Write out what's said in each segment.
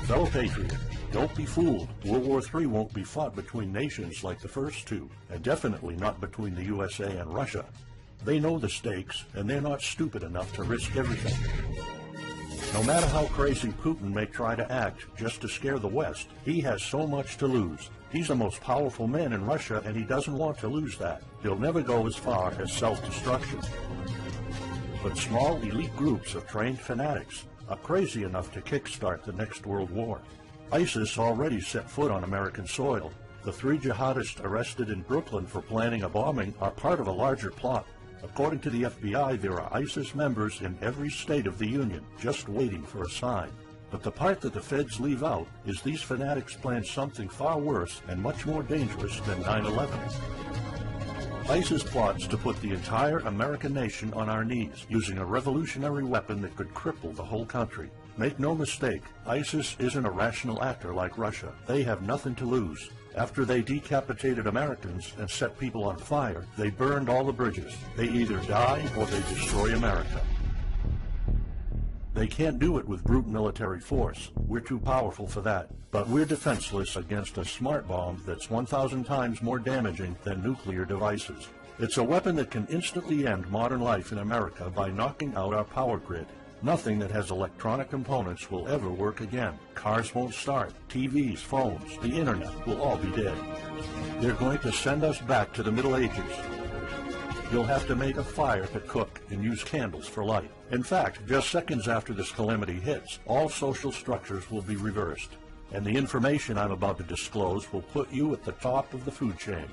Fellow patriot, don't be fooled. World War III won't be fought between nations like the first two, and definitely not between the USA and Russia. They know the stakes, and they're not stupid enough to risk everything. No matter how crazy Putin may try to act just to scare the West, he has so much to lose. He's the most powerful man in Russia, and he doesn't want to lose that. He'll never go as far as self-destruction. But small elite groups of trained fanatics are crazy enough to kickstart the next world war. ISIS already set foot on American soil. The 3 jihadists arrested in Brooklyn for planning a bombing are part of a larger plot. According to the FBI, there are ISIS members in every state of the Union, just waiting for a sign. But the part that the feds leave out is these fanatics plan something far worse and much more dangerous than 9/11. ISIS plots to put the entire American nation on our knees, using a revolutionary weapon that could cripple the whole country. Make no mistake, ISIS isn't a rational actor like Russia. They have nothing to lose. After they decapitated Americans and set people on fire, they burned all the bridges. They either die or they destroy America. They can't do it with brute military force. We're too powerful for that. But we're defenseless against a smart bomb that's 1,000 times more damaging than nuclear devices. It's a weapon that can instantly end modern life in America by knocking out our power grid. Nothing that has electronic components will ever work again. Cars won't start. TVs, phones, the internet will all be dead. They're going to send us back to the Middle Ages. You'll have to make a fire to cook and use candles for light. In fact, just seconds after this calamity hits, all social structures will be reversed. And the information I'm about to disclose will put you at the top of the food chain.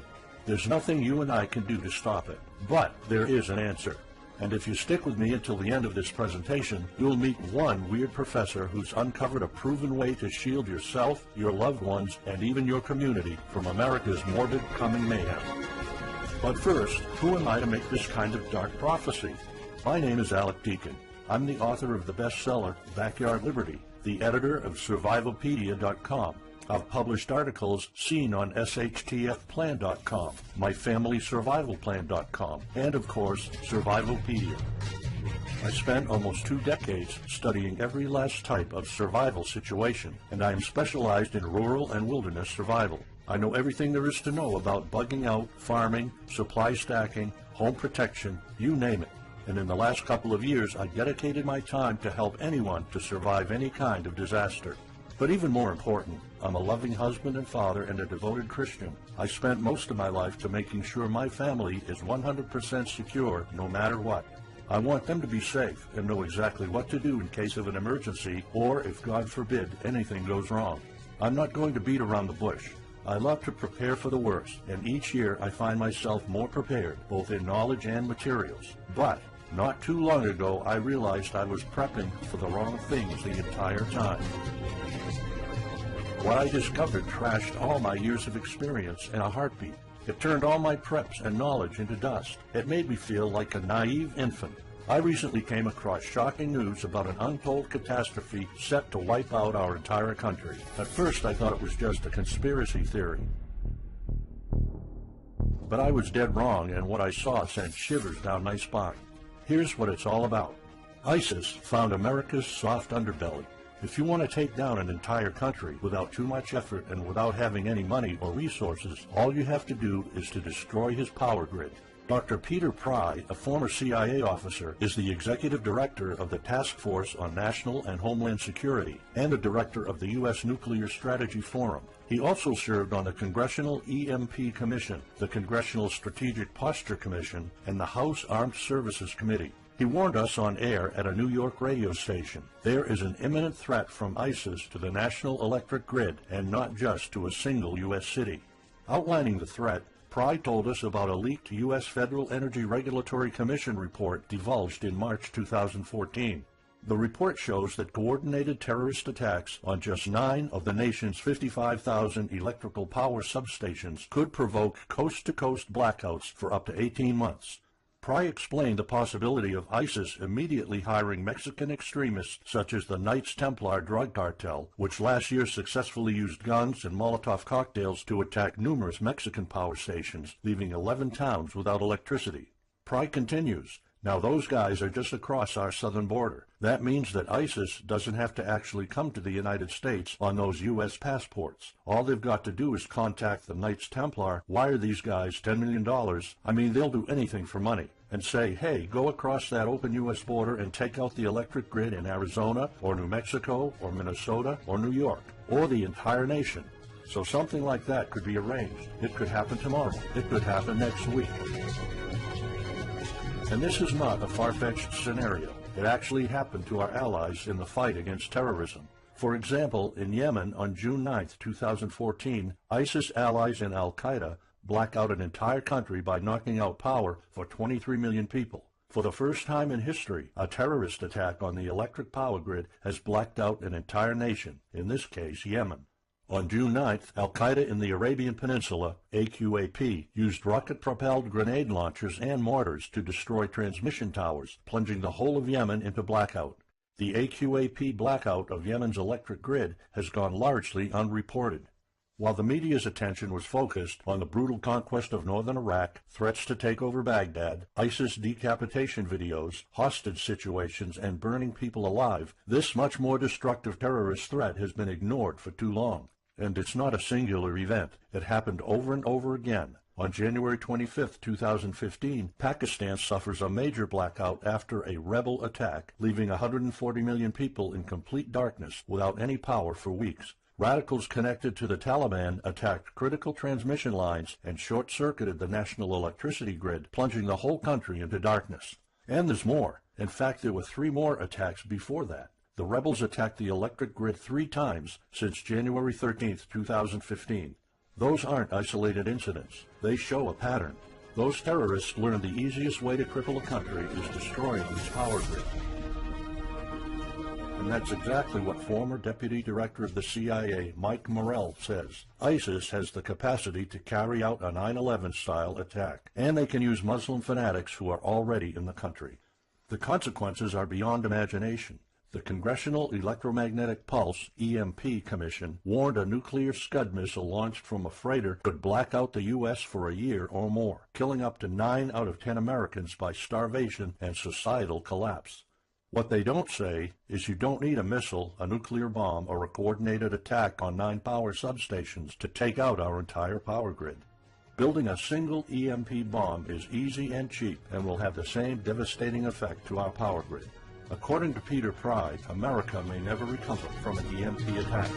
There's nothing you and I can do to stop it. But there is an answer. And if you stick with me until the end of this presentation, you'll meet one weird professor who's uncovered a proven way to shield yourself, your loved ones, and even your community from America's morbid coming mayhem. But first, who am I to make this kind of dark prophecy? My name is Alec Deacon. I'm the author of the bestseller, Backyard Liberty, the editor of Survivalpedia.com. I've published articles seen on SHTFplan.com, MyFamilySurvivalPlan.com, and of course, Survivalpedia. I spent almost 2 decades studying every last type of survival situation, and I am specialized in rural and wilderness survival. I know everything there is to know about bugging out, farming, supply stacking, home protection, you name it. And in the last couple of years, I dedicated my time to help anyone to survive any kind of disaster. But even more important, I'm a loving husband and father and a devoted Christian. I spent most of my life to making sure my family is 100% secure no matter what. I want them to be safe and know exactly what to do in case of an emergency or if, God forbid, anything goes wrong. I'm not going to beat around the bush. I love to prepare for the worst, and each year I find myself more prepared, both in knowledge and materials. But not too long ago, I realized I was prepping for the wrong things the entire time. What I discovered trashed all my years of experience in a heartbeat. It turned all my preps and knowledge into dust. It made me feel like a naive infant. I recently came across shocking news about an untold catastrophe set to wipe out our entire country. At first, I thought it was just a conspiracy theory. But I was dead wrong, and what I saw sent shivers down my spine. Here's what it's all about. ISIS found America's soft underbelly. If you want to take down an entire country without too much effort and without having any money or resources, all you have to do is to destroy his power grid. Dr. Peter Pry, a former CIA officer, is the executive director of the Task Force on National and Homeland Security and the director of the U.S. Nuclear Strategy Forum. He also served on the Congressional EMP Commission, the Congressional Strategic Posture Commission, and the House Armed Services Committee. He warned us on air at a New York radio station. There is an imminent threat from ISIS to the national electric grid, and not just to a single U.S. city. Outlining the threat, Pry told us about a leaked U.S. Federal Energy Regulatory Commission report divulged in March 2014. The report shows that coordinated terrorist attacks on just 9 of the nation's 55,000 electrical power substations could provoke coast-to-coast blackouts for up to 18 months. Pry explained the possibility of ISIS immediately hiring Mexican extremists such as the Knights Templar drug cartel, which last year successfully used guns and Molotov cocktails to attack numerous Mexican power stations, leaving 11 towns without electricity. Pry continues, Now those guys are just across our southern border. That means that ISIS doesn't have to actually come to the United States on those U.S. passports. All they've got to do is contact the Knights Templar, wire these guys $10 million, I mean they'll do anything for money, and say, hey, go across that open U.S. border and take out the electric grid in Arizona or New Mexico or Minnesota or New York or the entire nation. So something like that could be arranged. It could happen tomorrow. It could happen next week. And this is not a far-fetched scenario. It actually happened to our allies in the fight against terrorism. For example, in Yemen on June 9, 2014, ISIS allies in al-Qaeda black out an entire country by knocking out power for 23 million people. For the first time in history, a terrorist attack on the electric power grid has blacked out an entire nation, in this case Yemen. On June 9th, al-Qaeda in the Arabian Peninsula, AQAP, used rocket-propelled grenade launchers and mortars to destroy transmission towers, plunging the whole of Yemen into blackout. The AQAP blackout of Yemen's electric grid has gone largely unreported. While the media's attention was focused on the brutal conquest of northern Iraq, threats to take over Baghdad, ISIS decapitation videos, hostage situations, and burning people alive, this much more destructive terrorist threat has been ignored for too long. And it's not a singular event. It happened over and over again. On January 25, 2015, Pakistan suffers a major blackout after a rebel attack, leaving 140 million people in complete darkness without any power for weeks. Radicals connected to the Taliban attacked critical transmission lines and short-circuited the national electricity grid, plunging the whole country into darkness. And there's more. In fact, there were 3 more attacks before that. The rebels attacked the electric grid 3 times since January 13, 2015. Those aren't isolated incidents. They show a pattern. Those terrorists learned the easiest way to cripple a country is destroying its power grid. And that's exactly what former Deputy Director of the CIA, Mike Morrell, says. ISIS has the capacity to carry out a 9/11-style attack, and they can use Muslim fanatics who are already in the country. The consequences are beyond imagination. The Congressional Electromagnetic Pulse, EMP, Commission warned a nuclear Scud missile launched from a freighter could black out the U.S. for a year or more, killing up to 9 out of 10 Americans by starvation and societal collapse. What they don't say is you don't need a missile, a nuclear bomb, or a coordinated attack on 9 power substations to take out our entire power grid. Building a single EMP bomb is easy and cheap and will have the same devastating effect to our power grid. According to Peter Pride, America may never recover from an EMP attack.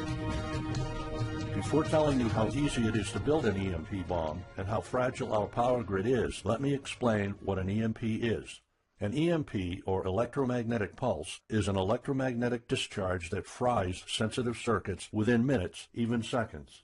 Before telling you how easy it is to build an EMP bomb and how fragile our power grid is, let me explain what an EMP is. An EMP, or electromagnetic pulse, is an electromagnetic discharge that fries sensitive circuits within minutes, even seconds.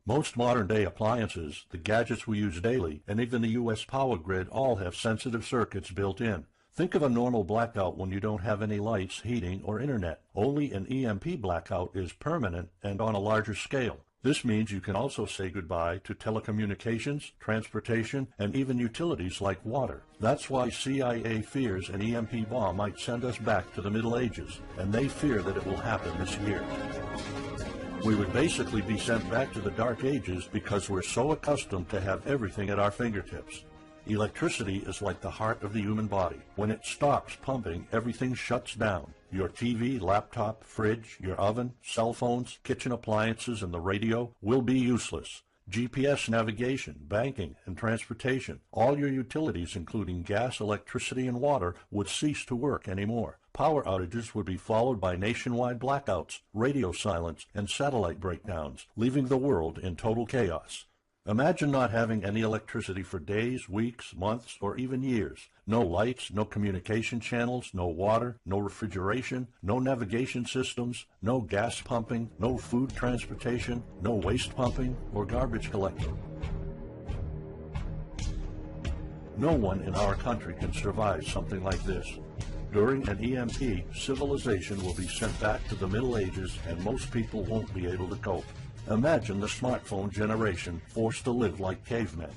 Most modern-day appliances, the gadgets we use daily, and even the U.S. power grid all have sensitive circuits built in. Think of a normal blackout when you don't have any lights, heating, or internet. Only an EMP blackout is permanent and on a larger scale. This means you can also say goodbye to telecommunications, transportation, and even utilities like water. That's why CIA fears an EMP bomb might send us back to the Middle Ages, and they fear that it will happen this year. We would basically be sent back to the Dark Ages because we're so accustomed to have everything at our fingertips. Electricity is like the heart of the human body. When it stops pumping, everything shuts down. Your TV, laptop, fridge, your oven, cell phones, kitchen appliances, and the radio will be useless. GPS navigation, banking, and transportation, all your utilities, including gas, electricity, and water, would cease to work anymore. Power outages would be followed by nationwide blackouts, radio silence, and satellite breakdowns, leaving the world in total chaos. Imagine not having any electricity for days, weeks, months, or even years. No lights, no communication channels, no water, no refrigeration, no navigation systems, no gas pumping, no food transportation, no waste pumping or garbage collecting. No one in our country can survive something like this. During an EMP, civilization will be sent back to the Middle Ages and most people won't be able to cope. Imagine the smartphone generation forced to live like cavemen.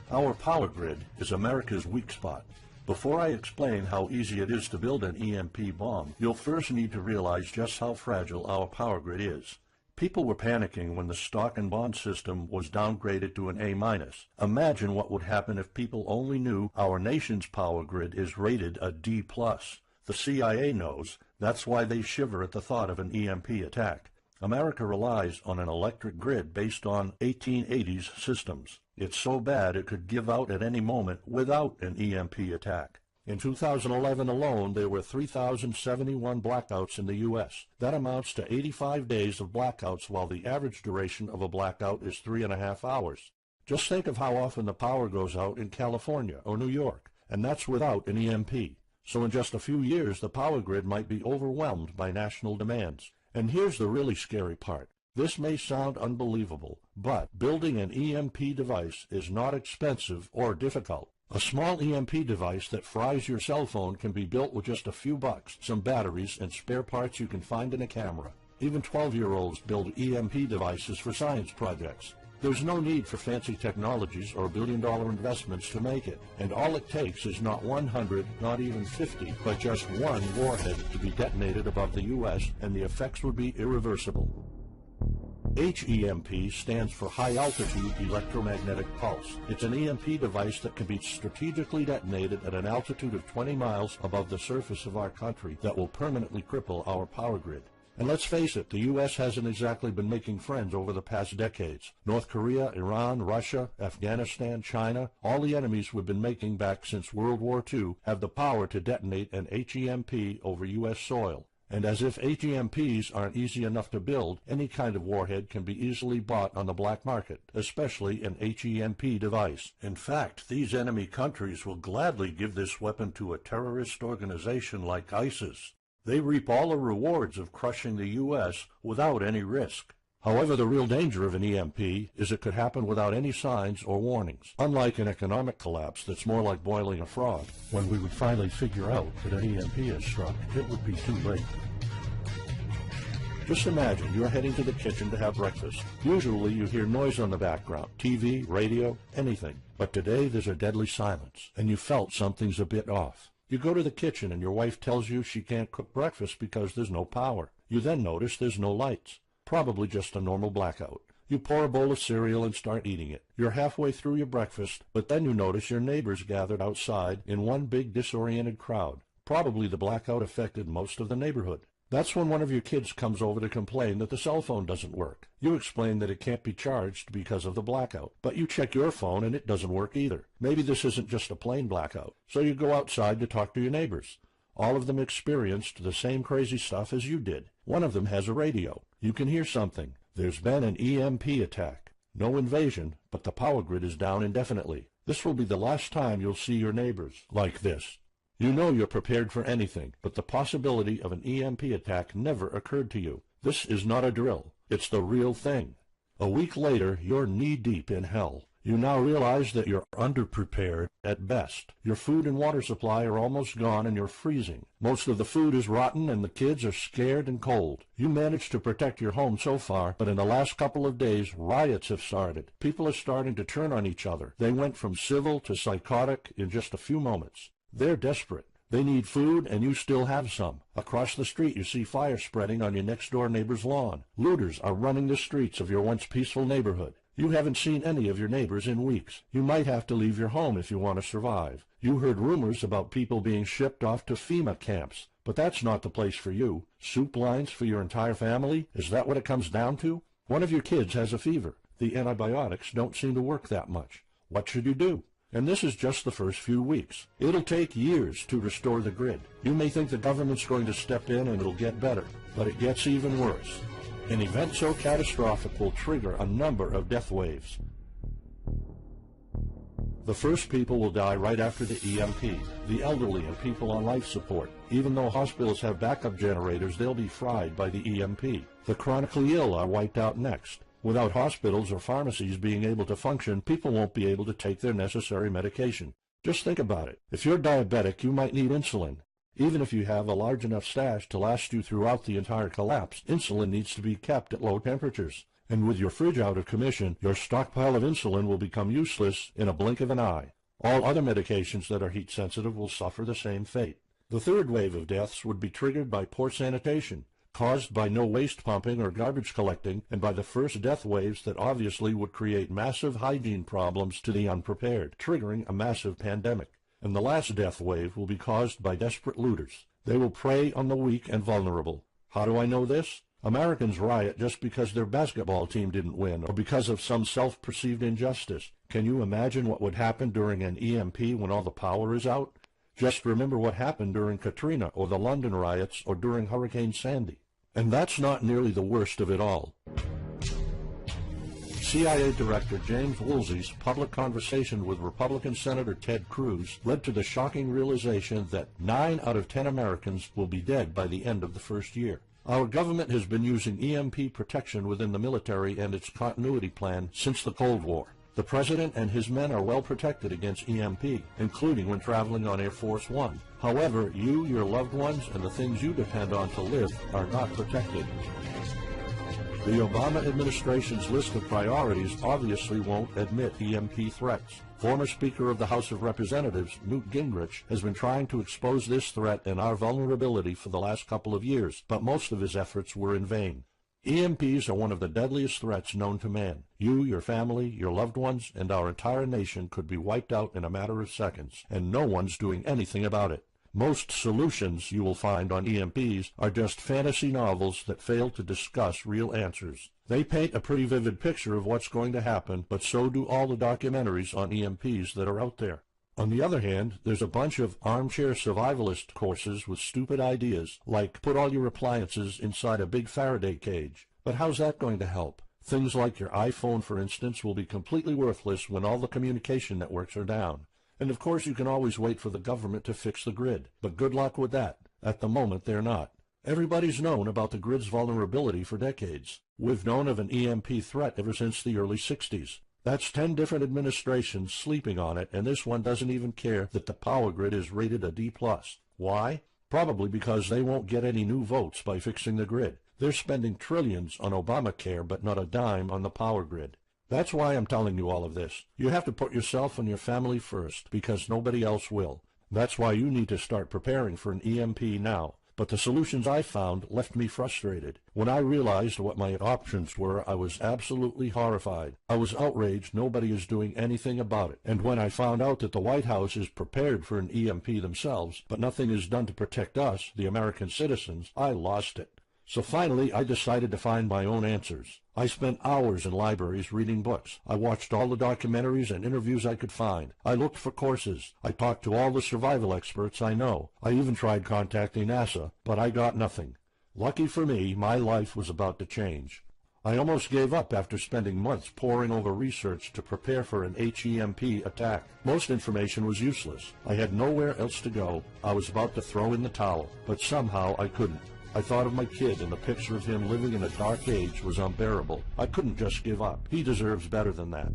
Our power grid is America's weak spot. Before I explain how easy it is to build an EMP bomb, you'll first need to realize just how fragile our power grid is. People were panicking when the stock and bond system was downgraded to an A-. Imagine what would happen if people only knew our nation's power grid is rated a D+. The CIA knows. That's why they shiver at the thought of an EMP attack. America relies on an electric grid based on 1880s systems. It's so bad it could give out at any moment without an EMP attack. In 2011 alone, there were 3,071 blackouts in the U.S. That amounts to 85 days of blackouts, while the average duration of a blackout is 3.5 hours. Just think of how often the power goes out in California or New York, and that's without an EMP. So in just a few years, the power grid might be overwhelmed by national demands. And here's the really scary part. This may sound unbelievable, but building an EMP device is not expensive or difficult. A small EMP device that fries your cell phone can be built with just a few bucks, some batteries, and spare parts you can find in a camera. Even 12-year-olds build EMP devices for science projects. There's no need for fancy technologies or billion-dollar investments to make it, and all it takes is not 100, not even 50, but just one warhead to be detonated above the U.S., and the effects would be irreversible. HEMP stands for High Altitude Electromagnetic Pulse. It's an EMP device that can be strategically detonated at an altitude of 20 miles above the surface of our country that will permanently cripple our power grid. And let's face it, the U.S. hasn't exactly been making friends over the past decades. North Korea, Iran, Russia, Afghanistan, China, all the enemies we've been making back since World War II have the power to detonate an HEMP over U.S. soil. And as if HEMPs aren't easy enough to build, any kind of warhead can be easily bought on the black market, especially an HEMP device. In fact, these enemy countries will gladly give this weapon to a terrorist organization like ISIS. They reap all the rewards of crushing the U.S. without any risk. However, the real danger of an EMP is it could happen without any signs or warnings. Unlike an economic collapse that's more like boiling a frog, when we would finally figure out that an EMP has struck, it would be too late. Just imagine you're heading to the kitchen to have breakfast. Usually you hear noise on the background, TV, radio, anything. But today there's a deadly silence, and you felt something's a bit off. You go to the kitchen and your wife tells you she can't cook breakfast because there's no power. You then notice there's no lights. Probably just a normal blackout. You pour a bowl of cereal and start eating it. You're halfway through your breakfast, but then you notice your neighbors gathered outside in one big disoriented crowd. Probably the blackout affected most of the neighborhood. That's when one of your kids comes over to complain that the cell phone doesn't work. You explain that it can't be charged because of the blackout, but you check your phone and it doesn't work either. Maybe this isn't just a plain blackout. So you go outside to talk to your neighbors. All of them experienced the same crazy stuff as you did. One of them has a radio. You can hear something. There's been an EMP attack. No invasion, but the power grid is down indefinitely. This will be the last time you'll see your neighbors like this. You know you're prepared for anything, but the possibility of an EMP attack never occurred to you. This is not a drill. It's the real thing. A week later, you're knee-deep in hell. You now realize that you're underprepared at best. Your food and water supply are almost gone and you're freezing. Most of the food is rotten and the kids are scared and cold. You managed to protect your home so far, but in the last couple of days, riots have started. People are starting to turn on each other. They went from civil to psychotic in just a few moments. They're desperate. They need food, and you still have some. Across the street, you see fire spreading on your next-door neighbor's lawn. Looters are running the streets of your once peaceful neighborhood. You haven't seen any of your neighbors in weeks. You might have to leave your home if you want to survive. You heard rumors about people being shipped off to FEMA camps, but that's not the place for you. Soup lines for your entire family? Is that what it comes down to? One of your kids has a fever. The antibiotics don't seem to work that much. What should you do? And this is just the first few weeks. It'll take years to restore the grid. You may think the government's going to step in and it'll get better, but it gets even worse. An event so catastrophic will trigger a number of death waves. The first people will die right after the EMP, the elderly and people on life support. Even though hospitals have backup generators, they'll be fried by the EMP. The chronically ill are wiped out next. Without hospitals or pharmacies being able to function, people won't be able to take their necessary medication. Just think about it. If you're diabetic, you might need insulin. Even if you have a large enough stash to last you throughout the entire collapse, insulin needs to be kept at low temperatures. And with your fridge out of commission, your stockpile of insulin will become useless in a blink of an eye. All other medications that are heat-sensitive will suffer the same fate. The third wave of deaths would be triggered by poor sanitation. caused by no waste pumping or garbage collecting, and by the first death waves that obviously would create massive hygiene problems to the unprepared, triggering a massive pandemic. And the last death wave will be caused by desperate looters. They will prey on the weak and vulnerable. How do I know this? Americans riot just because their basketball team didn't win or because of some self-perceived injustice. Can you imagine what would happen during an EMP when all the power is out? Just remember what happened during Katrina or the London riots or during Hurricane Sandy. And that's not nearly the worst of it all. CIA Director James Woolsey's public conversation with Republican Senator Ted Cruz led to the shocking realization that 9 out of 10 Americans will be dead by the end of the first year. Our government has been using EMP protection within the military and its continuity plan since the Cold War. The President and his men are well protected against EMP, including when traveling on Air Force One. However, you, your loved ones, and the things you depend on to live are not protected. The Obama administration's list of priorities obviously won't admit EMP threats. Former Speaker of the House of Representatives, Newt Gingrich, has been trying to expose this threat and our vulnerability for the last couple of years, but most of his efforts were in vain. EMPs are one of the deadliest threats known to man. You, your family, your loved ones, and our entire nation could be wiped out in a matter of seconds, and no one's doing anything about it. Most solutions you will find on EMPs are just fantasy novels that fail to discuss real answers. They paint a pretty vivid picture of what's going to happen, but so do all the documentaries on EMPs that are out there. On the other hand, there's a bunch of armchair survivalist courses with stupid ideas, like put all your appliances inside a big Faraday cage. But how's that going to help? Things like your iPhone, for instance, will be completely worthless when all the communication networks are down. And of course you can always wait for the government to fix the grid, but good luck with that. At the moment they're not. Everybody's known about the grid's vulnerability for decades. We've known of an EMP threat ever since the early 60s. That's 10 different administrations sleeping on it, and this one doesn't even care that the power grid is rated a D+. Why? Probably because they won't get any new votes by fixing the grid. They're spending trillions on Obamacare, but not a dime on the power grid. That's why I'm telling you all of this. You have to put yourself and your family first, because nobody else will. That's why you need to start preparing for an EMP now. But the solutions I found left me frustrated. When I realized what my options were, I was absolutely horrified. I was outraged nobody is doing anything about it. And when I found out that the White House is prepared for an EMP themselves, but nothing is done to protect us, the American citizens, I lost it. So finally, I decided to find my own answers. I spent hours in libraries reading books. I watched all the documentaries and interviews I could find. I looked for courses. I talked to all the survival experts I know. I even tried contacting NASA, but I got nothing. Lucky for me, my life was about to change. I almost gave up after spending months poring over research to prepare for an HEMP attack. Most information was useless. I had nowhere else to go. I was about to throw in the towel, but somehow I couldn't. I thought of my kid, and the picture of him living in a dark age was unbearable. I couldn't just give up. He deserves better than that.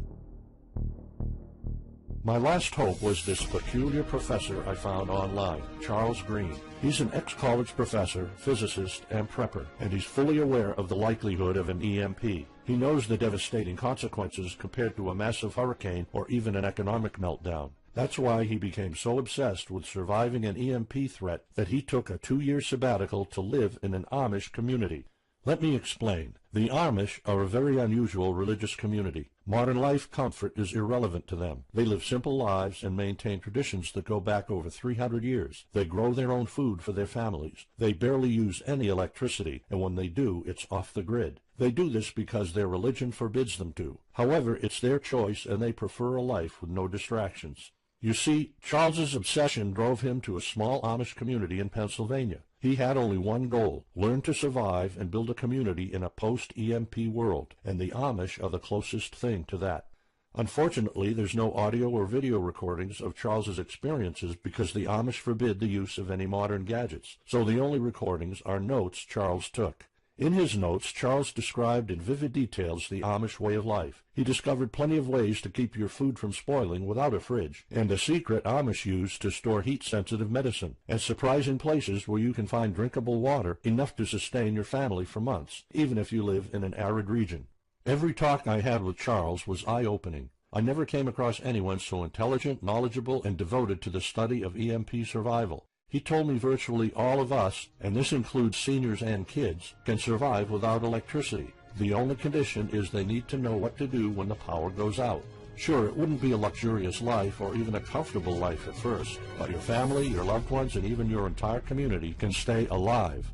My last hope was this peculiar professor I found online, Charles Green. He's an ex-college professor, physicist, and prepper, and he's fully aware of the likelihood of an EMP. He knows the devastating consequences compared to a massive hurricane or even an economic meltdown. That's why he became so obsessed with surviving an EMP threat that he took a 2-year sabbatical to live in an Amish community. Let me explain. The Amish are a very unusual religious community. Modern life comfort is irrelevant to them. They live simple lives and maintain traditions that go back over 300 years. They grow their own food for their families. They barely use any electricity, and when they do, it's off the grid. They do this because their religion forbids them to. However, it's their choice, and they prefer a life with no distractions. You see, Charles's obsession drove him to a small Amish community in Pennsylvania. He had only one goal: learn to survive and build a community in a post-EMP world, and the Amish are the closest thing to that. Unfortunately, there's no audio or video recordings of Charles's experiences because the Amish forbid the use of any modern gadgets, so the only recordings are notes Charles took. In his notes, Charles described in vivid details the Amish way of life. He discovered plenty of ways to keep your food from spoiling without a fridge, and a secret Amish use to store heat-sensitive medicine, and surprising places where you can find drinkable water enough to sustain your family for months, even if you live in an arid region. Every talk I had with Charles was eye-opening. I never came across anyone so intelligent, knowledgeable, and devoted to the study of EMP survival. He told me virtually all of us, and this includes seniors and kids, can survive without electricity. The only condition is they need to know what to do when the power goes out. Sure, it wouldn't be a luxurious life or even a comfortable life at first, but your family, your loved ones, and even your entire community can stay alive.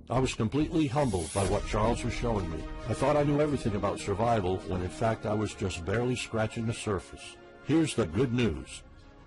I was completely humbled by what Charles was showing me. I thought I knew everything about survival when in fact I was just barely scratching the surface. Here's the good news.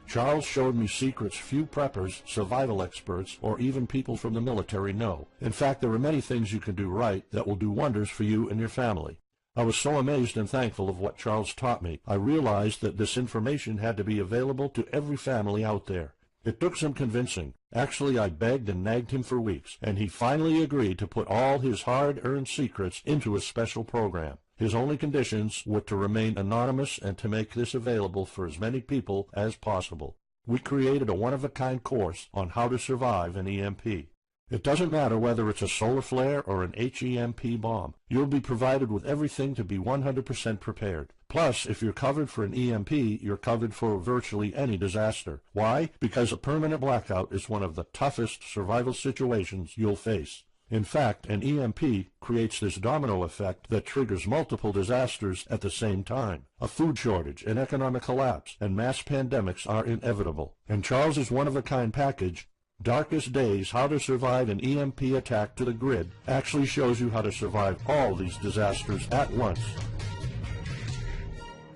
Charles showed me secrets few preppers, survival experts, or even people from the military know. In fact, there are many things you can do right that will do wonders for you and your family. I was so amazed and thankful of what Charles taught me. I realized that this information had to be available to every family out there. It took some convincing. Actually, I begged and nagged him for weeks, and he finally agreed to put all his hard-earned secrets into a special program. His only conditions were to remain anonymous and to make this available for as many people as possible. We created a one-of-a-kind course on how to survive an EMP. It doesn't matter whether it's a solar flare or an HEMP bomb. You'll be provided with everything to be 100% prepared. Plus, if you're covered for an EMP, you're covered for virtually any disaster. Why? Because a permanent blackout is one of the toughest survival situations you'll face. In fact, an EMP creates this domino effect that triggers multiple disasters at the same time. A food shortage, an economic collapse, and mass pandemics are inevitable. And Charles's one-of-a-kind package, Darkest Days, How to Survive an EMP Attack to the Grid, actually shows you how to survive all these disasters at once.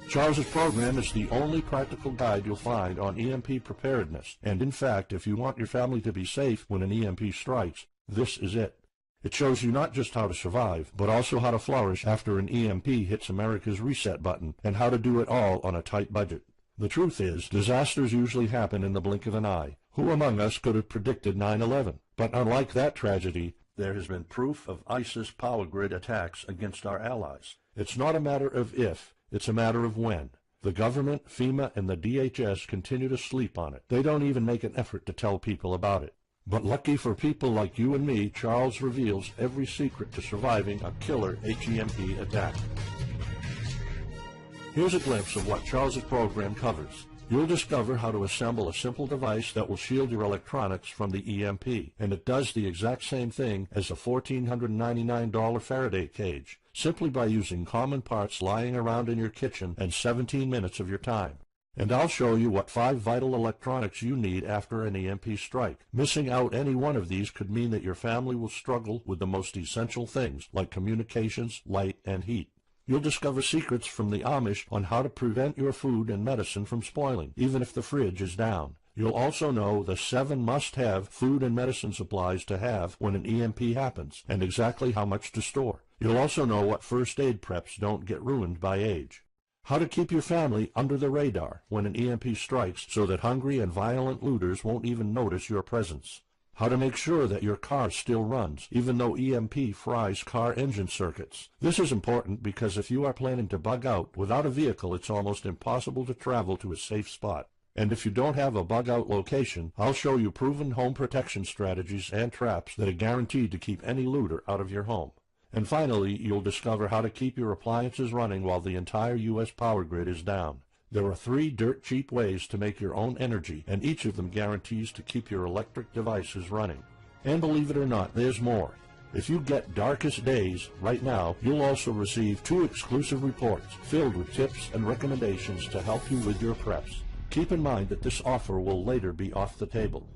Charles's program is the only practical guide you'll find on EMP preparedness, and in fact, if you want your family to be safe when an EMP strikes, this is it. It shows you not just how to survive, but also how to flourish after an EMP hits America's reset button, and how to do it all on a tight budget. The truth is, disasters usually happen in the blink of an eye. Who among us could have predicted 9/11? But unlike that tragedy, there has been proof of ISIS power grid attacks against our allies. It's not a matter of if, it's a matter of when. The government, FEMA, and the DHS continue to sleep on it. They don't even make an effort to tell people about it. But lucky for people like you and me, Charles reveals every secret to surviving a killer HEMP attack. Here's a glimpse of what Charles's program covers. You'll discover how to assemble a simple device that will shield your electronics from the EMP, and it does the exact same thing as a $1,499 Faraday cage, simply by using common parts lying around in your kitchen and 17 minutes of your time. And I'll show you what 5 vital electronics you need after an EMP strike. Missing out any one of these could mean that your family will struggle with the most essential things like communications, light, and heat. You'll discover secrets from the Amish on how to prevent your food and medicine from spoiling, even if the fridge is down. You'll also know the 7 must-have food and medicine supplies to have when an EMP happens, and exactly how much to store. You'll also know what first aid preps don't get ruined by age. How to keep your family under the radar when an EMP strikes so that hungry and violent looters won't even notice your presence. How to make sure that your car still runs, even though EMP fries car engine circuits. This is important because if you are planning to bug out, without a vehicle it's almost impossible to travel to a safe spot. And if you don't have a bug-out location, I'll show you proven home protection strategies and traps that are guaranteed to keep any looter out of your home. And finally, you'll discover how to keep your appliances running while the entire U.S. power grid is down. There are 3 dirt-cheap ways to make your own energy, and each of them guarantees to keep your electric devices running. And believe it or not, there's more. If you get Darkest Days right now, you'll also receive 2 exclusive reports filled with tips and recommendations to help you with your preps. Keep in mind that this offer will later be off the table.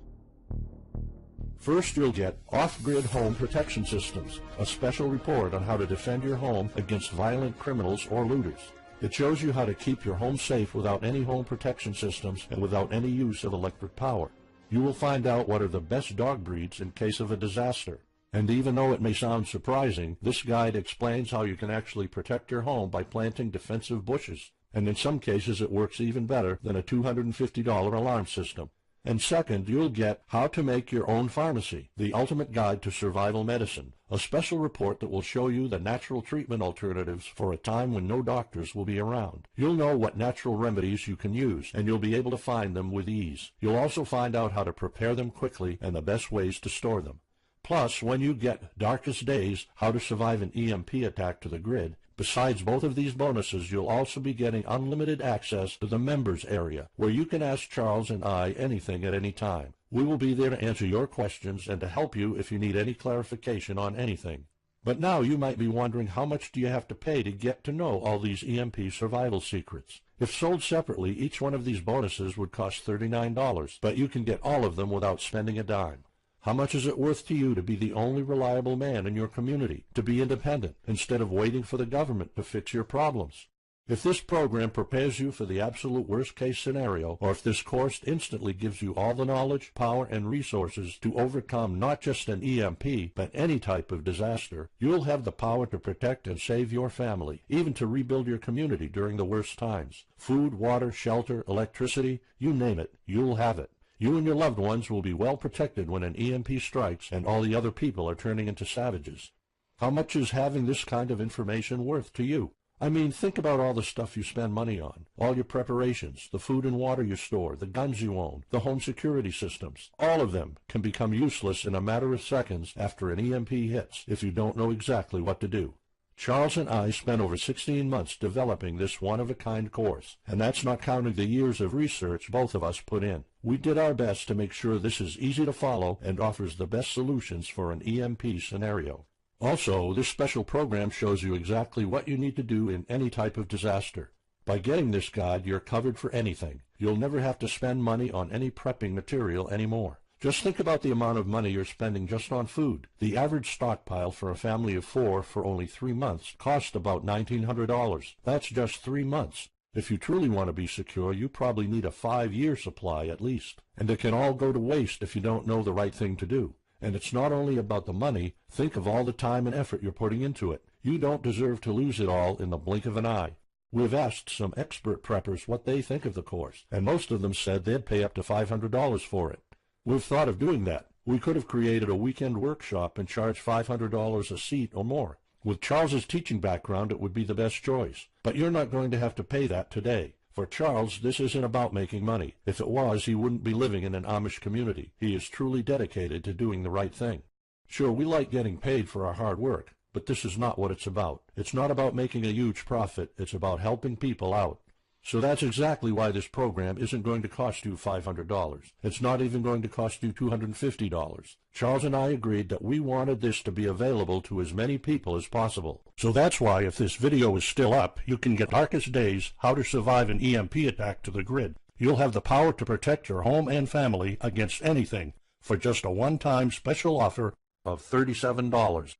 First, you'll get Off-Grid Home Protection Systems, a special report on how to defend your home against violent criminals or looters. It shows you how to keep your home safe without any home protection systems and without any use of electric power. You will find out what are the best dog breeds in case of a disaster. And even though it may sound surprising, this guide explains how you can actually protect your home by planting defensive bushes. And in some cases it works even better than a $250 alarm system. And second, you'll get How to Make Your Own Pharmacy, the ultimate guide to survival medicine, a special report that will show you the natural treatment alternatives for a time when no doctors will be around. You'll know what natural remedies you can use, and you'll be able to find them with ease. You'll also find out how to prepare them quickly and the best ways to store them. Plus, when you get Darkest Days, How to Survive an EMP Attack to the Grid, Besides both of these bonuses, you'll also be getting unlimited access to the members area, where you can ask Charles and I anything at any time. We will be there to answer your questions and to help you if you need any clarification on anything. But now you might be wondering, how much do you have to pay to get to know all these EMP survival secrets? If sold separately, each one of these bonuses would cost $39, but you can get all of them without spending a dime. How much is it worth to you to be the only reliable man in your community, to be independent, instead of waiting for the government to fix your problems? If this program prepares you for the absolute worst-case scenario, or if this course instantly gives you all the knowledge, power, and resources to overcome not just an EMP, but any type of disaster, you'll have the power to protect and save your family, even to rebuild your community during the worst times. Food, water, shelter, electricity, you name it, you'll have it. You and your loved ones will be well protected when an EMP strikes and all the other people are turning into savages. How much is having this kind of information worth to you? I mean, think about all the stuff you spend money on, all your preparations, the food and water you store, the guns you own, the home security systems. All of them can become useless in a matter of seconds after an EMP hits if you don't know exactly what to do. Charles and I spent over 16 months developing this one-of-a-kind course, and that's not counting the years of research both of us put in. We did our best to make sure this is easy to follow and offers the best solutions for an EMP scenario. Also, this special program shows you exactly what you need to do in any type of disaster. By getting this guide, you're covered for anything. You'll never have to spend money on any prepping material anymore. Just think about the amount of money you're spending just on food. The average stockpile for a family of 4 for only 3 months cost about $1,900. That's just 3 months. If you truly want to be secure, you probably need a 5-year supply at least. And it can all go to waste if you don't know the right thing to do. And it's not only about the money. Think of all the time and effort you're putting into it. You don't deserve to lose it all in the blink of an eye. We've asked some expert preppers what they think of the course, and most of them said they'd pay up to $500 for it. We've thought of doing that. We could have created a weekend workshop and charged $500 a seat or more. With Charles's teaching background, it would be the best choice. But you're not going to have to pay that today. For Charles, this isn't about making money. If it was, he wouldn't be living in an Amish community. He is truly dedicated to doing the right thing. Sure, we like getting paid for our hard work, but this is not what it's about. It's not about making a huge profit. It's about helping people out. So that's exactly why this program isn't going to cost you $500. It's not even going to cost you $250. Charles and I agreed that we wanted this to be available to as many people as possible. So that's why, if this video is still up, you can get Darkest Days, How to Survive an EMP Attack to the Grid. You'll have the power to protect your home and family against anything for just a one-time special offer of $37.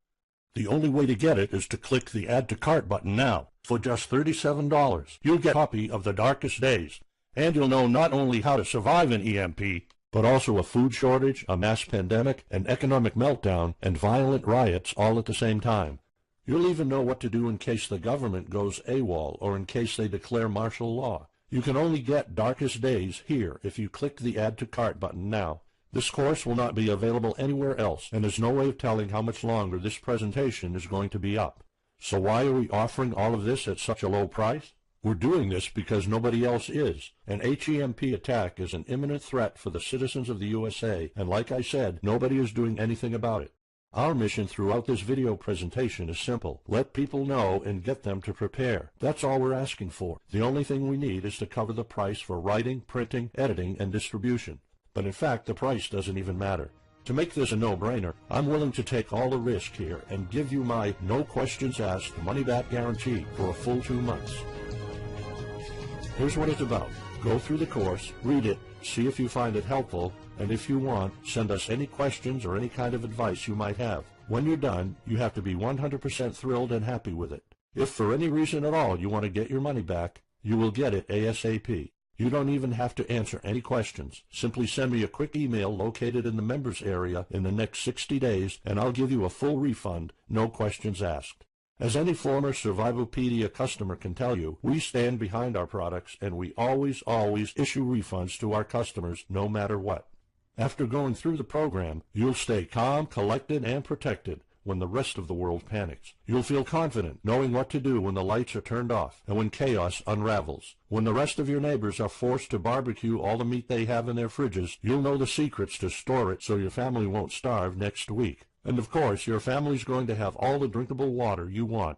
The only way to get it is to click the Add to Cart button now. For just $37, you'll get a copy of The Darkest Days, and you'll know not only how to survive an EMP, but also a food shortage, a mass pandemic, an economic meltdown, and violent riots all at the same time. You'll even know what to do in case the government goes AWOL or in case they declare martial law. You can only get Darkest Days here if you click the Add to Cart button now. This course will not be available anywhere else, and there's no way of telling how much longer this presentation is going to be up. So why are we offering all of this at such a low price? We're doing this because nobody else is. An HEMP attack is an imminent threat for the citizens of the USA, and like I said, nobody is doing anything about it. Our mission throughout this video presentation is simple. Let people know and get them to prepare. That's all we're asking for. The only thing we need is to cover the price for writing, printing, editing, and distribution. But in fact, the price doesn't even matter. To make this a no-brainer, I'm willing to take all the risk here and give you my no questions asked money-back guarantee for a full 2 months. Here's what it's about. Go through the course, read it, see if you find it helpful, and if you want, send us any questions or any kind of advice you might have. When you're done, you have to be 100% thrilled and happy with it. If for any reason at all you want to get your money back, you will get it ASAP. You don't even have to answer any questions. Simply send me a quick email located in the members area in the next 60 days, and I'll give you a full refund, no questions asked. As any former Survivalopedia customer can tell you, we stand behind our products, and we always issue refunds to our customers no matter what. After going through the program, you'll stay calm, collected, and protected when the rest of the world panics. You'll feel confident knowing what to do when the lights are turned off and when chaos unravels. When the rest of your neighbors are forced to barbecue all the meat they have in their fridges, you'll know the secrets to store it so your family won't starve next week. And of course, your family's going to have all the drinkable water you want.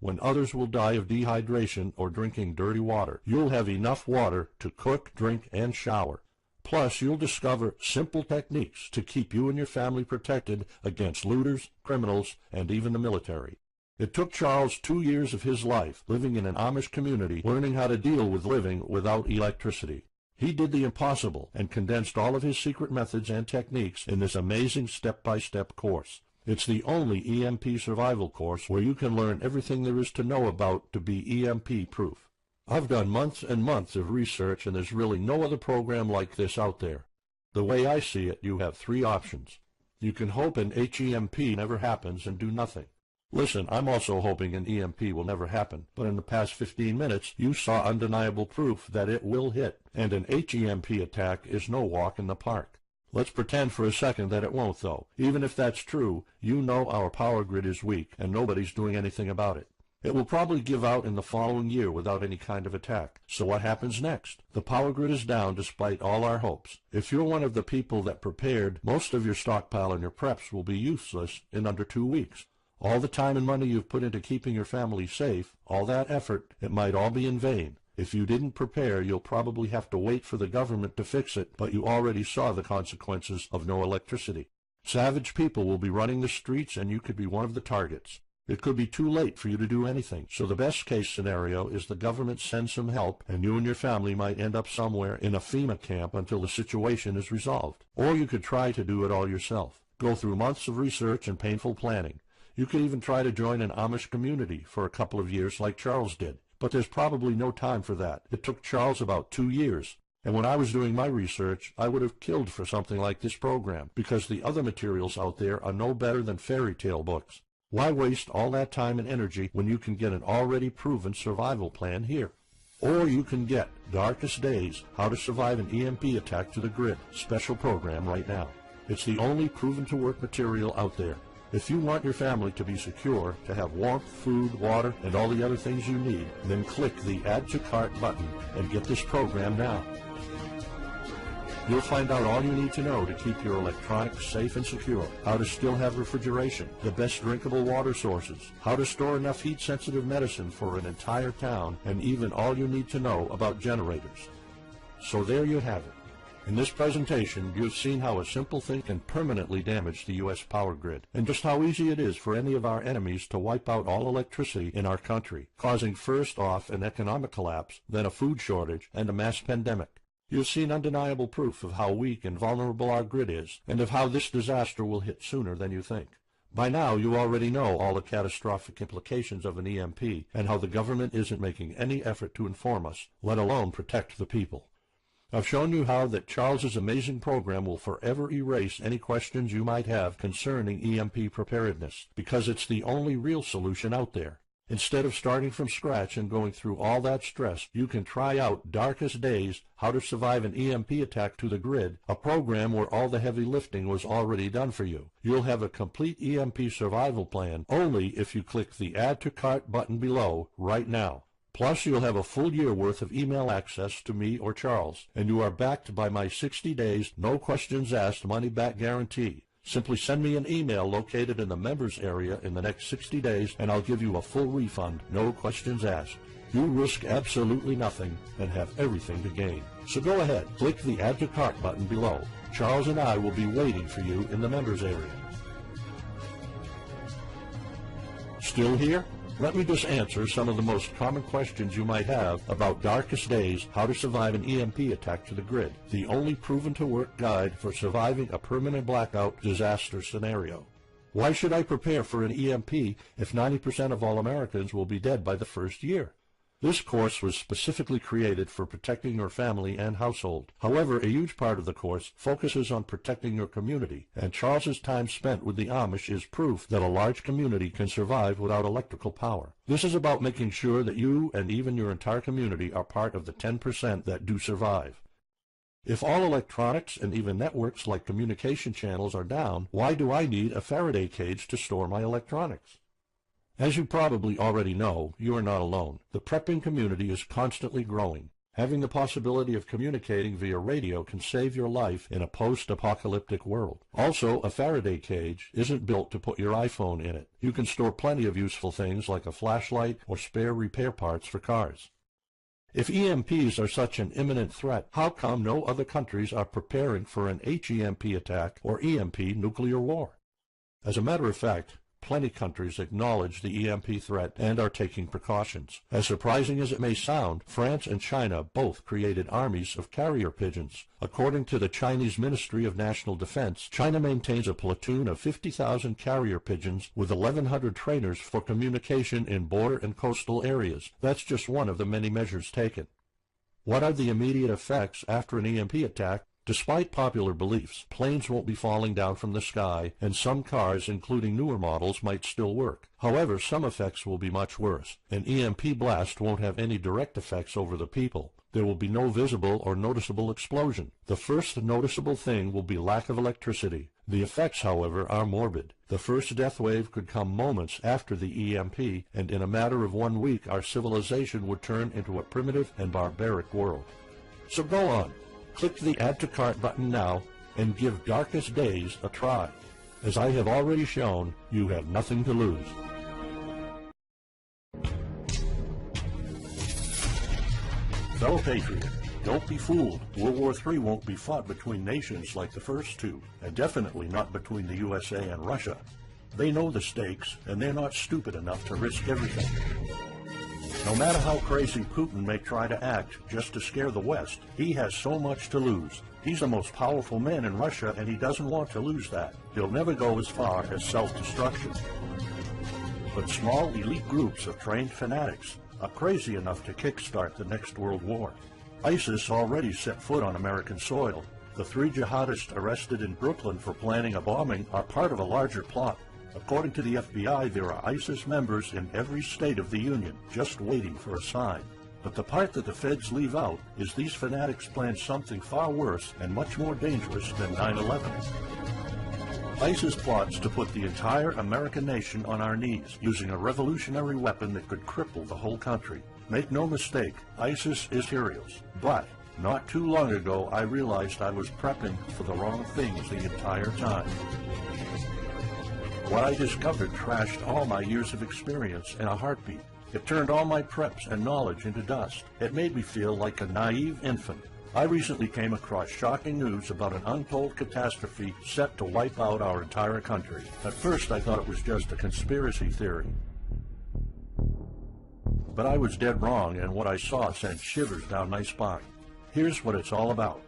when others will die of dehydration or drinking dirty water. You'll have enough water to cook, drink, and shower. Plus, you'll discover simple techniques to keep you and your family protected against looters, criminals, and even the military. It took Charles 2 years of his life living in an Amish community, learning how to deal with living without electricity. He did the impossible and condensed all of his secret methods and techniques in this amazing step-by-step course. It's the only EMP survival course where you can learn everything there is to know about to be EMP-proof. I've done months and months of research, and there's really no other program like this out there. The way I see it, you have 3 options. You can hope an HEMP never happens and do nothing. Listen, I'm also hoping an EMP will never happen, but in the past 15 minutes, you saw undeniable proof that it will hit, and an HEMP attack is no walk in the park. Let's pretend for a second that it won't, though. Even if that's true, you know our power grid is weak, and nobody's doing anything about it. It will probably give out in the following year without any kind of attack. So what happens next? The power grid is down despite all our hopes. If you're one of the people that prepared, most of your stockpile and your preps will be useless in under 2 weeks. All the time and money you've put into keeping your family safe, all that effort, it might all be in vain. If you didn't prepare, you'll probably have to wait for the government to fix it, but you already saw the consequences of no electricity. Savage people will be running the streets, and you could be one of the targets. It could be too late for you to do anything, so the best-case scenario is the government sends some help, and you and your family might end up somewhere in a FEMA camp until the situation is resolved. Or you could try to do it all yourself. Go through months of research and painful planning. You could even try to join an Amish community for a couple of years like Charles did. But there's probably no time for that. It took Charles about 2 years. And when I was doing my research, I would have killed for something like this program, because the other materials out there are no better than fairy tale books. Why waste all that time and energy when you can get an already proven survival plan here? Or you can get Darkest Days, How to Survive an EMP Attack to the Grid special program right now. It's the only proven-to-work material out there. If you want your family to be secure, to have warmth, food, water, and all the other things you need, then click the Add to Cart button and get this program now. You'll find out all you need to know to keep your electronics safe and secure, how to still have refrigeration, the best drinkable water sources, how to store enough heat-sensitive medicine for an entire town, and even all you need to know about generators. So there you have it. In this presentation, you've seen how a simple thing can permanently damage the U.S. power grid, and just how easy it is for any of our enemies to wipe out all electricity in our country, causing first off an economic collapse, then a food shortage, and a mass pandemic. You've seen undeniable proof of how weak and vulnerable our grid is, and of how this disaster will hit sooner than you think. By now, you already know all the catastrophic implications of an EMP, and how the government isn't making any effort to inform us, let alone protect the people. I've shown you how that Charles's amazing program will forever erase any questions you might have concerning EMP preparedness, because it's the only real solution out there. Instead of starting from scratch and going through all that stress, you can try out Darkest Days, How to Survive an EMP Attack to the Grid, a program where all the heavy lifting was already done for you. You'll have a complete EMP survival plan only if you click the Add to Cart button below right now. Plus, you'll have a full year worth of email access to me or Charles, and you are backed by my 60 days, no questions asked money-back guarantee. Simply send me an email located in the members area in the next 60 days, and I'll give you a full refund, no questions asked. You risk absolutely nothing and have everything to gain. So go ahead, click the Add to Cart button below. Charles and I will be waiting for you in the members area. Still here? Let me just answer some of the most common questions you might have about Darkest Days, How to Survive an EMP Attack to the Grid, the only proven-to-work guide for surviving a permanent blackout disaster scenario. Why should I prepare for an EMP if 90% of all Americans will be dead by the first year? This course was specifically created for protecting your family and household. However, a huge part of the course focuses on protecting your community, and Charles's time spent with the Amish is proof that a large community can survive without electrical power. This is about making sure that you and even your entire community are part of the 10% that do survive. If all electronics and even networks like communication channels are down, why do I need a Faraday cage to store my electronics? As you probably already know, you are not alone. The prepping community is constantly growing. Having the possibility of communicating via radio can save your life in a post-apocalyptic world. Also, a Faraday cage isn't built to put your iPhone in it. You can store plenty of useful things like a flashlight or spare repair parts for cars. If EMPs are such an imminent threat, how come no other countries are preparing for an HEMP attack or EMP nuclear war? As a matter of fact, plenty of countries acknowledge the EMP threat and are taking precautions. As surprising as it may sound, France and China both created armies of carrier pigeons. According to the Chinese Ministry of National Defense, China maintains a platoon of 50,000 carrier pigeons with 1,100 trainers for communication in border and coastal areas. That's just one of the many measures taken. What are the immediate effects after an EMP attack? Despite popular beliefs, planes won't be falling down from the sky, and some cars, including newer models, might still work. However, some effects will be much worse. An EMP blast won't have any direct effects over the people. There will be no visible or noticeable explosion. The first noticeable thing will be lack of electricity. The effects, however, are morbid. The first death wave could come moments after the EMP, and in a matter of 1 week, our civilization would turn into a primitive and barbaric world. So go on. Click the Add to Cart button now and give Darkest Days a try. As I have already shown, you have nothing to lose. Fellow patriot, don't be fooled. World War III won't be fought between nations like the first two, and definitely not between the USA and Russia. They know the stakes, and they're not stupid enough to risk everything. No matter how crazy Putin may try to act just to scare the West, he has so much to lose. He's the most powerful man in Russia, and he doesn't want to lose that. He'll never go as far as self-destruction. But small elite groups of trained fanatics are crazy enough to kickstart the next world war. ISIS already set foot on American soil. The 3 jihadists arrested in Brooklyn for planning a bombing are part of a larger plot. According to the FBI, there are ISIS members in every state of the Union, just waiting for a sign. But the part that the feds leave out is these fanatics plan something far worse and much more dangerous than 9/11. ISIS plots to put the entire American nation on our knees, using a revolutionary weapon that could cripple the whole country. Make no mistake, ISIS is serious. But not too long ago, I realized I was prepping for the wrong things the entire time. What I discovered trashed all my years of experience in a heartbeat. It turned all my preps and knowledge into dust. It made me feel like a naive infant. I recently came across shocking news about an untold catastrophe set to wipe out our entire country. At first I thought it was just a conspiracy theory. But I was dead wrong, and what I saw sent shivers down my spine. Here's what it's all about.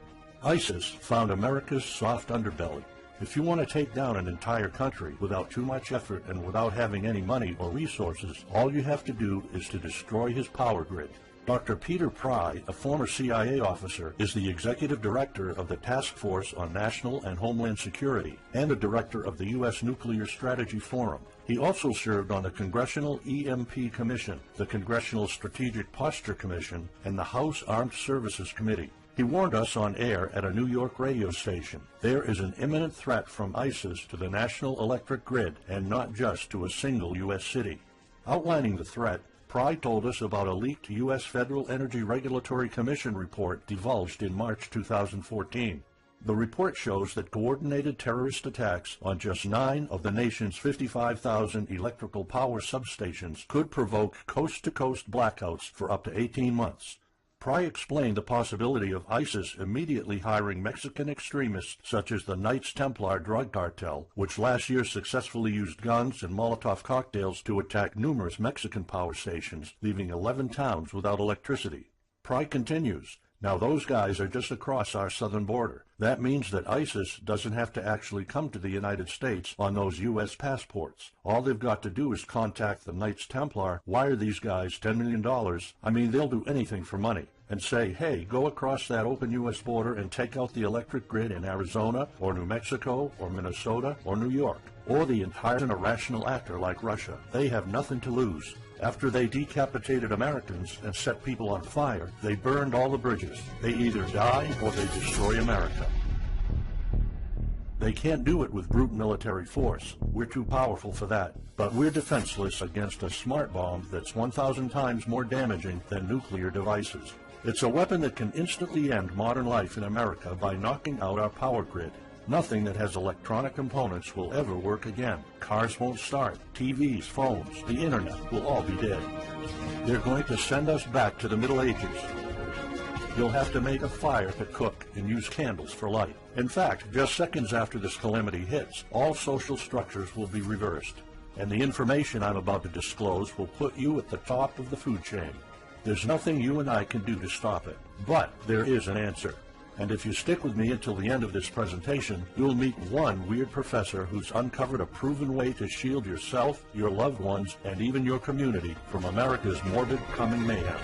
ISIS found America's soft underbelly. If you want to take down an entire country without too much effort and without having any money or resources, all you have to do is to destroy his power grid. Dr. Peter Pry, a former CIA officer, is the executive director of the Task Force on National and Homeland Security and the director of the U.S. Nuclear Strategy Forum. He also served on the Congressional EMP Commission, the Congressional Strategic Posture Commission, and the House Armed Services Committee. He warned us on air at a New York radio station. There is an imminent threat from ISIS to the national electric grid, and not just to a single U.S. city. Outlining the threat, Pry told us about a leaked U.S. Federal Energy Regulatory Commission report divulged in March 2014. The report shows that coordinated terrorist attacks on just 9 of the nation's 55,000 electrical power substations could provoke coast-to-coast blackouts for up to 18 months. Pry explained the possibility of ISIS immediately hiring Mexican extremists such as the Knights Templar drug cartel, which last year successfully used guns and Molotov cocktails to attack numerous Mexican power stations, leaving 11 towns without electricity. Pry continues, now those guys are just across our southern border. That means that ISIS doesn't have to actually come to the United States on those U.S. passports. All they've got to do is contact the Knights Templar, wire these guys $10 million, I mean they'll do anything for money, and say, hey, go across that open U.S. border and take out the electric grid in Arizona or New Mexico or Minnesota or New York, or the entire irrational actor like Russia. They have nothing to lose. After they decapitated Americans and set people on fire, they burned all the bridges. They either die or they destroy America. They can't do it with brute military force. We're too powerful for that. But we're defenseless against a smart bomb that's 1,000 times more damaging than nuclear devices. It's a weapon that can instantly end modern life in America by knocking out our power grid. Nothing that has electronic components will ever work again. Cars won't start. TVs, phones, the internet will all be dead. They're going to send us back to the Middle Ages. You'll have to make a fire to cook and use candles for light. In fact, just seconds after this calamity hits, all social structures will be reversed. And the information I'm about to disclose will put you at the top of the food chain. There's nothing you and I can do to stop it. But there is an answer. And if you stick with me until the end of this presentation, you'll meet one weird professor who's uncovered a proven way to shield yourself, your loved ones, and even your community from America's morbid coming mayhem.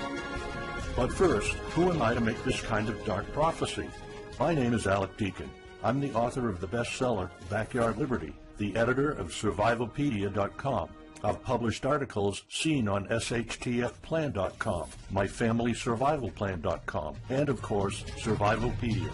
But first, who am I to make this kind of dark prophecy? My name is Alec Deacon. I'm the author of the bestseller, Backyard Liberty, the editor of Survivalpedia.com. I've published articles seen on SHTFplan.com, MyFamilySurvivalPlan.com, and of course, Survivalpedia.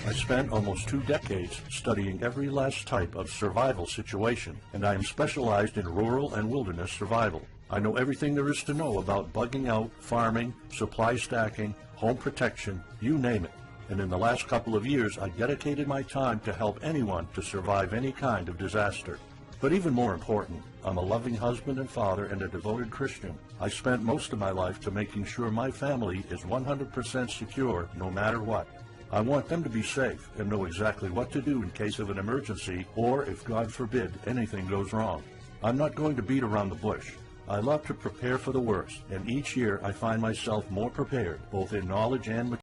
I spent almost 2 decades studying every last type of survival situation, and I am specialized in rural and wilderness survival. I know everything there is to know about bugging out, farming, supply stacking, home protection, you name it. And in the last couple of years, I dedicated my time to help anyone to survive any kind of disaster. But even more important, I'm a loving husband and father and a devoted Christian. I spent most of my life to making sure my family is 100% secure no matter what. I want them to be safe and know exactly what to do in case of an emergency or if, God forbid, anything goes wrong. I'm not going to beat around the bush. I love to prepare for the worst, and each year I find myself more prepared, both in knowledge and